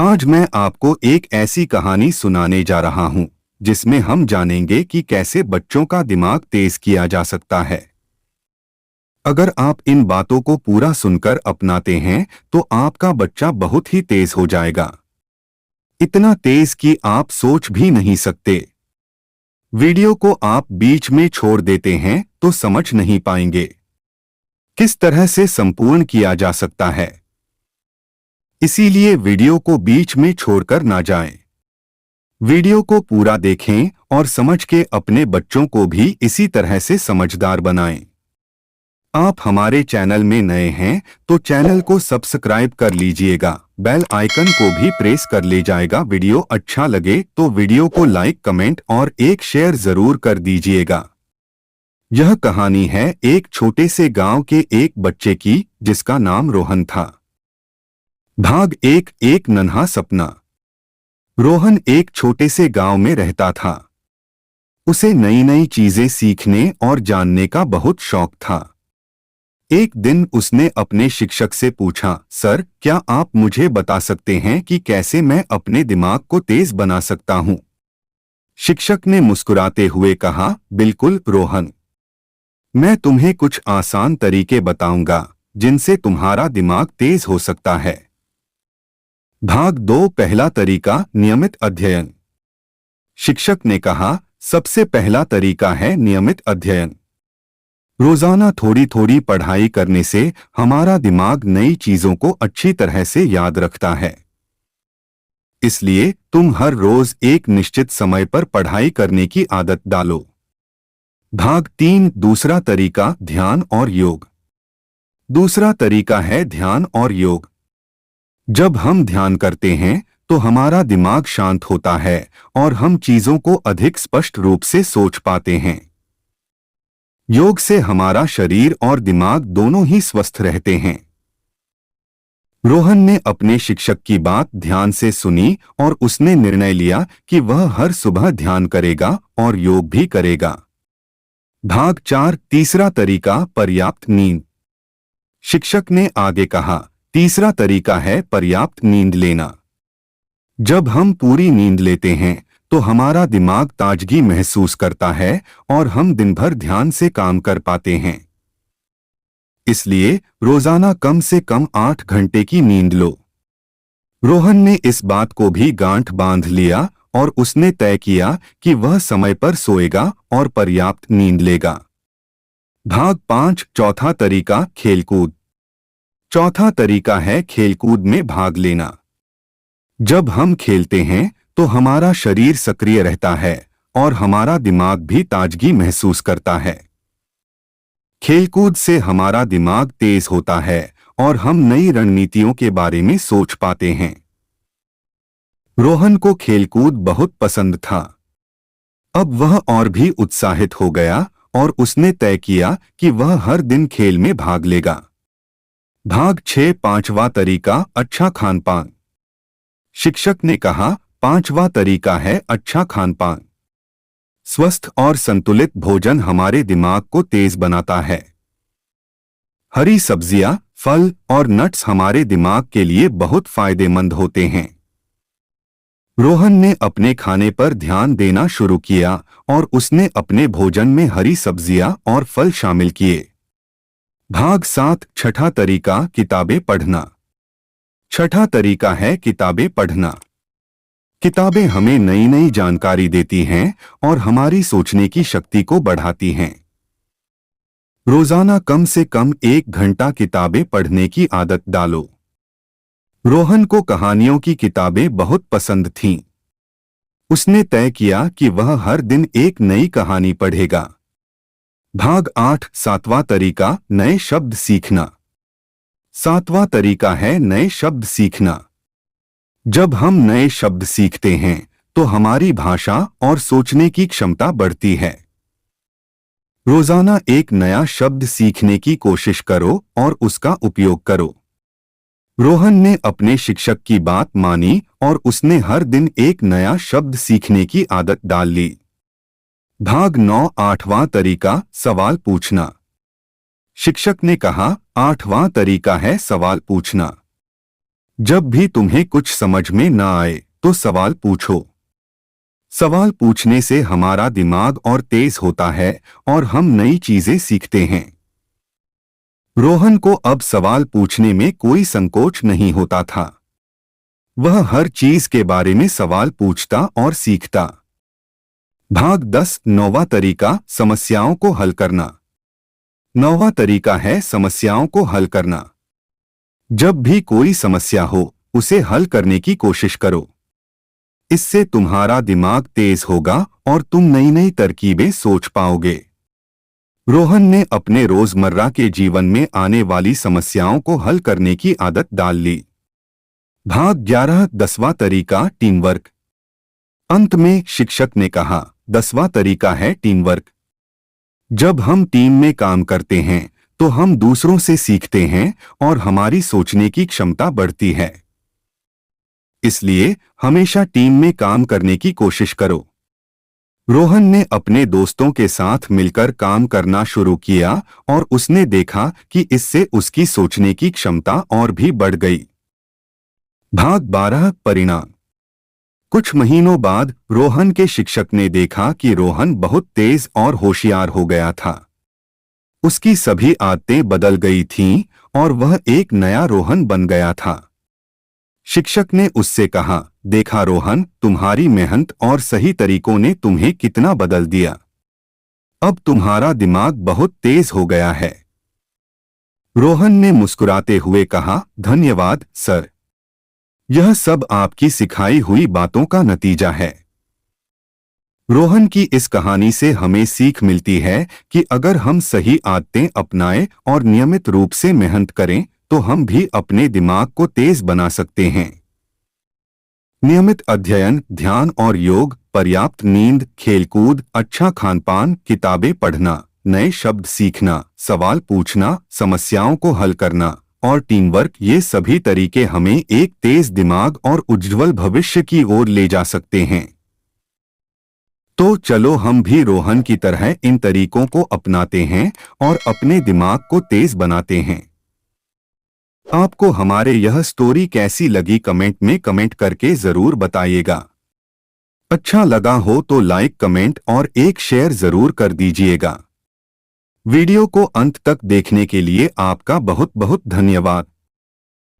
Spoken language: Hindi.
आज मैं आपको एक ऐसी कहानी सुनाने जा रहा हूं जिसमें हम जानेंगे कि कैसे बच्चों का दिमाग तेज किया जा सकता है। अगर आप इन बातों को पूरा सुनकर अपनाते हैं तो आपका बच्चा बहुत ही तेज हो जाएगा, इतना तेज कि आप सोच भी नहीं सकते। वीडियो को आप बीच में छोड़ देते हैं तो समझ नहीं पाएंगे किस तरह से संपूर्ण किया जा सकता है। इसीलिए वीडियो को बीच में छोड़कर ना जाएं। वीडियो को पूरा देखें और समझ के अपने बच्चों को भी इसी तरह से समझदार बनाएं। आप हमारे चैनल में नए हैं तो चैनल को सब्सक्राइब कर लीजिएगा, बेल आइकन को भी प्रेस कर ले जाएगा। वीडियो अच्छा लगे तो वीडियो को लाइक, कमेंट और एक शेयर जरूर कर दीजिएगा। यह कहानी है एक छोटे से गांव के एक बच्चे की जिसका नाम रोहन था। भाग एक नन्हा सपना। रोहन एक छोटे से गांव में रहता था। उसे नई नई चीजें सीखने और जानने का बहुत शौक था। एक दिन उसने अपने शिक्षक से पूछा, सर, क्या आप मुझे बता सकते हैं कि कैसे मैं अपने दिमाग को तेज बना सकता हूं? शिक्षक ने मुस्कुराते हुए कहा, बिल्कुल रोहन, मैं तुम्हें कुछ आसान तरीके बताऊंगा जिनसे तुम्हारा दिमाग तेज हो सकता है। भाग 2 पहला तरीका, नियमित अध्ययन। शिक्षक ने कहा, सबसे पहला तरीका है नियमित अध्ययन। रोजाना थोड़ी थोड़ी पढ़ाई करने से हमारा दिमाग नई चीजों को अच्छी तरह से याद रखता है। इसलिए तुम हर रोज एक निश्चित समय पर पढ़ाई करने की आदत डालो। भाग 3 दूसरा तरीका, ध्यान और योग। दूसरा तरीका है ध्यान और योग। जब हम ध्यान करते हैं तो हमारा दिमाग शांत होता है और हम चीजों को अधिक स्पष्ट रूप से सोच पाते हैं। योग से हमारा शरीर और दिमाग दोनों ही स्वस्थ रहते हैं। रोहन ने अपने शिक्षक की बात ध्यान से सुनी और उसने निर्णय लिया कि वह हर सुबह ध्यान करेगा और योग भी करेगा। भाग 4 तीसरा तरीका, पर्याप्त नींद। शिक्षक ने आगे कहा, तीसरा तरीका है पर्याप्त नींद लेना। जब हम पूरी नींद लेते हैं तो हमारा दिमाग ताजगी महसूस करता है और हम दिन भर ध्यान से काम कर पाते हैं। इसलिए रोजाना कम से कम 8 घंटे की नींद लो। रोहन ने इस बात को भी गांठ बांध लिया और उसने तय किया कि वह समय पर सोएगा और पर्याप्त नींद लेगा। भाग 5 चौथा तरीका, खेलकूद। चौथा तरीका है खेलकूद में भाग लेना। जब हम खेलते हैं तो हमारा शरीर सक्रिय रहता है और हमारा दिमाग भी ताजगी महसूस करता है। खेलकूद से हमारा दिमाग तेज होता है और हम नई रणनीतियों के बारे में सोच पाते हैं। रोहन को खेलकूद बहुत पसंद था। अब वह और भी उत्साहित हो गया और उसने तय किया कि वह हर दिन खेल में भाग लेगा। भाग 6 पांचवा तरीका, अच्छा खान पान। शिक्षक ने कहा, पांचवा तरीका है अच्छा खान पान। स्वस्थ और संतुलित भोजन हमारे दिमाग को तेज बनाता है। हरी सब्जियां, फल और नट्स हमारे दिमाग के लिए बहुत फायदेमंद होते हैं। रोहन ने अपने खाने पर ध्यान देना शुरू किया और उसने अपने भोजन में हरी सब्जियां और फल शामिल किए। भाग 7 छठा तरीका, किताबें पढ़ना। छठा तरीका है किताबें पढ़ना। किताबें हमें नई नई जानकारी देती हैं और हमारी सोचने की शक्ति को बढ़ाती हैं। रोजाना कम से कम 1 घंटा किताबें पढ़ने की आदत डालो। रोहन को कहानियों की किताबें बहुत पसंद थीं। उसने तय किया कि वह हर दिन एक नई कहानी पढ़ेगा। भाग 8 सातवां तरीका, नए शब्द सीखना। सातवां तरीका है नए शब्द सीखना। जब हम नए शब्द सीखते हैं तो हमारी भाषा और सोचने की क्षमता बढ़ती है। रोजाना एक नया शब्द सीखने की कोशिश करो और उसका उपयोग करो। रोहन ने अपने शिक्षक की बात मानी और उसने हर दिन एक नया शब्द सीखने की आदत डाल ली। भाग 9 आठवां तरीका, सवाल पूछना। शिक्षक ने कहा, आठवां तरीका है सवाल पूछना। जब भी तुम्हें कुछ समझ में न आए तो सवाल पूछो। सवाल पूछने से हमारा दिमाग और तेज होता है और हम नई चीजें सीखते हैं। रोहन को अब सवाल पूछने में कोई संकोच नहीं होता था। वह हर चीज के बारे में सवाल पूछता और सीखता। भाग 10 नौवां तरीका समस्याओं को हल करना। नौवां तरीका है समस्याओं को हल करना। जब भी कोई समस्या हो उसे हल करने की कोशिश करो। इससे तुम्हारा दिमाग तेज होगा और तुम नई नई तरकीबें सोच पाओगे। रोहन ने अपने रोजमर्रा के जीवन में आने वाली समस्याओं को हल करने की आदत डाल ली। भाग 11 10वां तरीका टीम वर्क। अंत में शिक्षक ने कहा 10वां तरीका है टीम वर्क। जब हम टीम में काम करते हैं तो हम दूसरों से सीखते हैं और हमारी सोचने की क्षमता बढ़ती है। इसलिए हमेशा टीम में काम करने की कोशिश करो। रोहन ने अपने दोस्तों के साथ मिलकर काम करना शुरू किया और उसने देखा कि इससे उसकी सोचने की क्षमता और भी बढ़ गई। भाग 12 परिणाम। कुछ महीनों बाद रोहन के शिक्षक ने देखा कि रोहन बहुत तेज और होशियार हो गया था। उसकी सभी आदतें बदल गई थीं और वह एक नया रोहन बन गया था। शिक्षक ने उससे कहा, देखा रोहन, तुम्हारी मेहनत और सही तरीकों ने तुम्हें कितना बदल दिया। अब तुम्हारा दिमाग बहुत तेज हो गया है। रोहन ने मुस्कुराते हुए कहा, धन्यवाद सर। यह सब आपकी सिखाई हुई बातों का नतीजा है। रोहन की इस कहानी से हमें सीख मिलती है कि अगर हम सही आदतें अपनाएं और नियमित रूप से मेहनत करें तो हम भी अपने दिमाग को तेज बना सकते हैं। नियमित अध्ययन, ध्यान और योग, पर्याप्त नींद, खेलकूद, अच्छा खानपान, किताबें पढ़ना, नए शब्द सीखना, सवाल पूछना, समस्याओं को हल करना और टीम वर्क, ये सभी तरीके हमें एक तेज दिमाग और उज्ज्वल भविष्य की ओर ले जा सकते हैं। तो चलो हम भी रोहन की तरह इन तरीकों को अपनाते हैं और अपने दिमाग को तेज बनाते हैं। आपको हमारे यह स्टोरी कैसी लगी कमेंट में कमेंट करके जरूर बताइएगा। अच्छा लगा हो तो लाइक, कमेंट और एक शेयर जरूर कर दीजिएगा। वीडियो को अंत तक देखने के लिए आपका बहुत बहुत धन्यवाद।